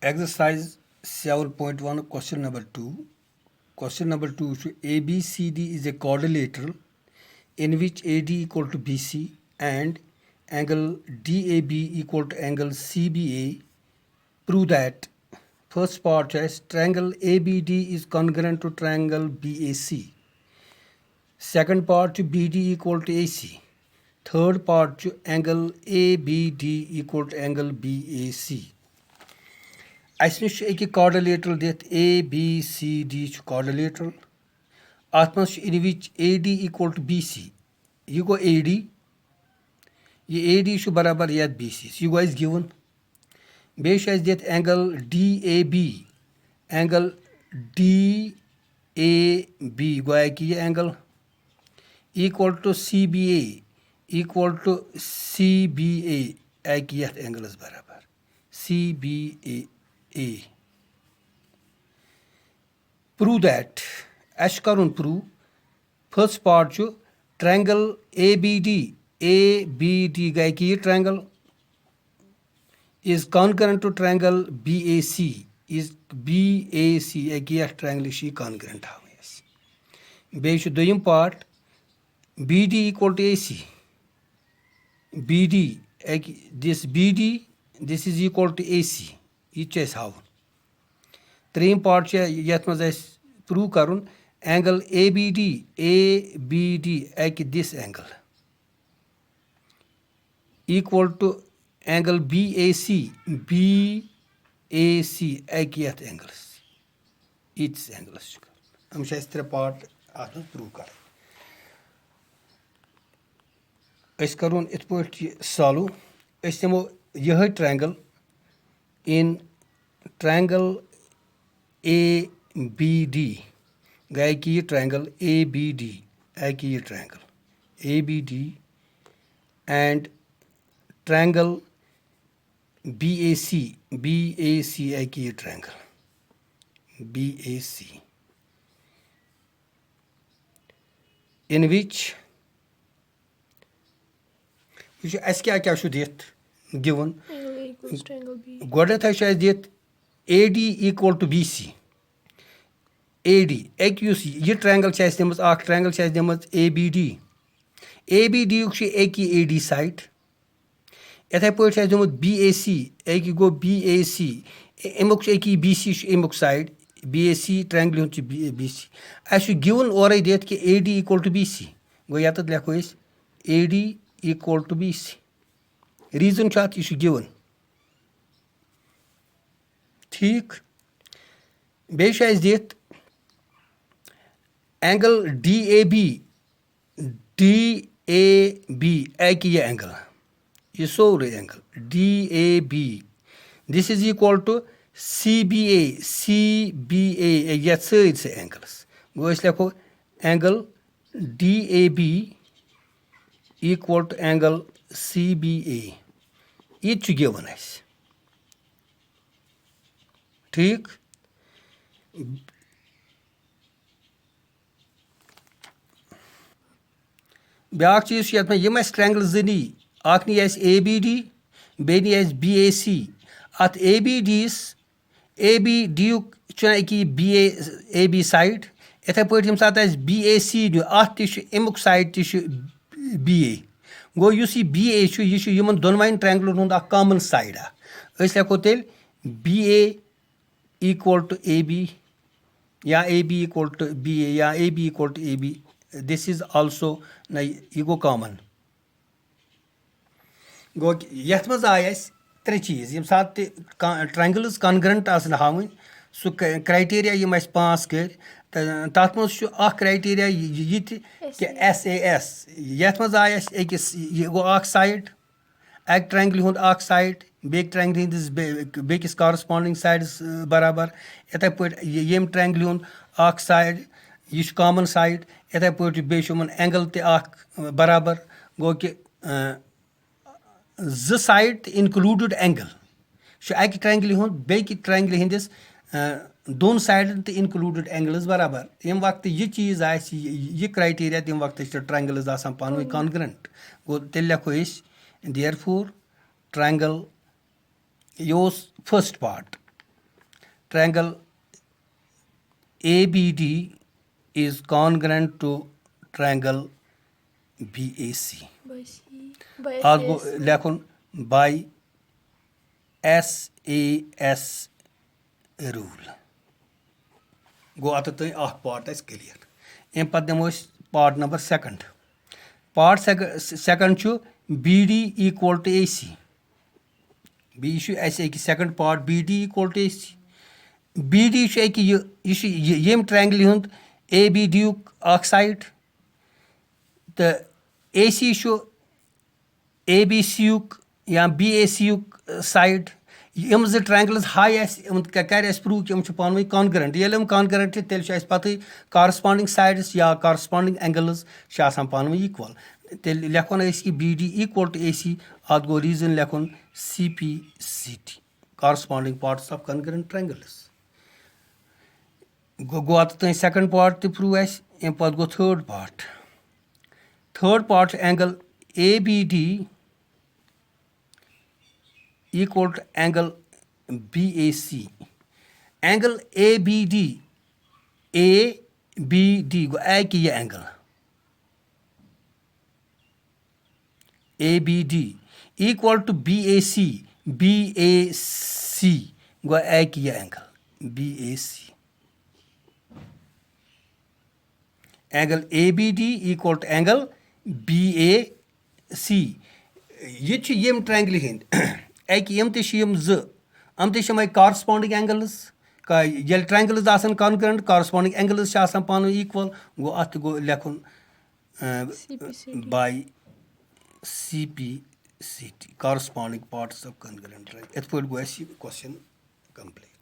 Exercise 7.1, question number 2. Question number 2 is ABCD is a quadrilateral in which AD equal to BC and angle DAB equal to angle CBA. Prove that first part is triangle ABD is congruent to triangle BAC. Second part BD equal to AC. Third part angle ABD equal to angle BAC. Asne छ एक quadrilateral दित ABCD छ quadrilateral अत मज in which AD equal to BC ये गो AD ये AD छ बराबर यत BC ये गो is given बे छ दित angle DAB angle DAB गो कि ये angle equal to CBA equal to CBA कि यत angle is बराबर CBA A. Prove that. Ashkarun prove. First part जो triangle ABD गए कि ये triangle is congruent to triangle BAC is BAC कि यह triangle इसी congruent है बेच दोयम part BD equal to AC BD this BD this is equal to AC ये चेस हाउ त्रीम पार्ट छ यत मज प्रूव करुन एंगल ABD कि this angle equal to angle BAC कि यत एंगल्स इट्स एंगल्स हम छ त्रे पार्ट आत प्रूव कर अस करुन इत पट सॉल्व अस निमो यह ट्रायंगल in triangle ABD गए कि ये triangle ABD कि ये triangle ABD and triangle BAC कि ये triangle BAC in which अस क्या दित given गोडथ दित AD equal to BC AD एक ये ट्रायंगल ट्रायंगल ABD ABD एक AD साइड इथे पे BAC एक गो BAC अमुक एक BC अमुक साइड BAC ट्रायंगल BC अस गिवन और दित कि AD equal to BC गो यत लिखो AD equal to BC reason यह गिवन ठीक बेश दित एंगल DAB कि ये एंगल ये सोरे angle DAB this is equal to CBA यत से एंगल्स गो लिखो angle DAB equal to angle CBA ये गिवन अस ठीक ब्या चीज यम ट्रायंगल जनी अख नी ABD बे नी BAC अत ABD AB साइड इथे पे यम सात BAC अत अमुक साइड BA गो BA यह दोनवाइन ट्रायंगलन हुंद कॉमन साइड अस लिखो तेल BA equal to AB या AB equal to BA या AB equal to AB this is also ये गो कॉमन गो यथ मज आय त्रे चीज यम सात ट्रायंगल्स कॉन्ग्रेंट आसन हावन सु क्राइटेरिया यम अस पास कर तथ मज क्राइटेरिया ये कि SAS यथ मज आय ये गो साइड एक ट्रायंगल हुंद साइड बेक ट्रायंगल हिंदिस बेकिस कॉरस्पॉन्डिंग साइड्स बराबर इथे पे यम ट्रायंगल हुंद साइड यह कॉमन साइड इथे पे बेमन एंगल बराबर गो कि ज साइड इंक्लूडेड एंगल एक ट्रायंगल हुंद बेक ट्रायंगल हिंदिस दोन साइडन तो इंक्लूडेड एंगल्स बराबर यम वक्त यह चीज यह क्राइटेरिया तम वक्त ट्रायंगल्स आसान पान कॉन्ग्रेंट गो तेल लिखो therefore triangle use first part triangle ABD is congruent to triangle BAC. आज गो लेखुन by SAS rule. गो अत तुम अख पार्ट क्लियर अम पे दिमो part number second part second BD equal to AC B second part BD equal to AC BD यम triangle हुंद ABD अख साइड तो AC ABC या BAC साइड यम जो ट्रायंगल्स हाई कर प्रूव कि पान कॉन्करेंट ये कॉन्करेंट तेल पत कॉरस्पॉन्डिंग साइड्स या कॉरस्पॉन्डिंग एंगल्स पान इक्वल तेल लेखन कि BD equal to AC अत गो रीजन लेखन CPCT corresponding parts of congruent triangles गो अत तुम सेकंड पार्ट तो प्रूव अम पे गो third part angle ABD equal to angle BAC. Angle ABD गो एक ये angle ABD equal to BAC गो एक ये angle BAC. Angle ABD equal to angle BAC. ये यम ट्रायंगल हिंद यम तम कॉरस्पॉन्डिंग एंगल्स ये ट्रायंगल्स आसान कॉन्करेंट कॉरस्पॉन्डिंग एंगल्स पान इक्वल गो अत गो लेखुन by CPCT corresponding parts of congruent triangle इत पे गो क्वेश्चन कंप्लीट.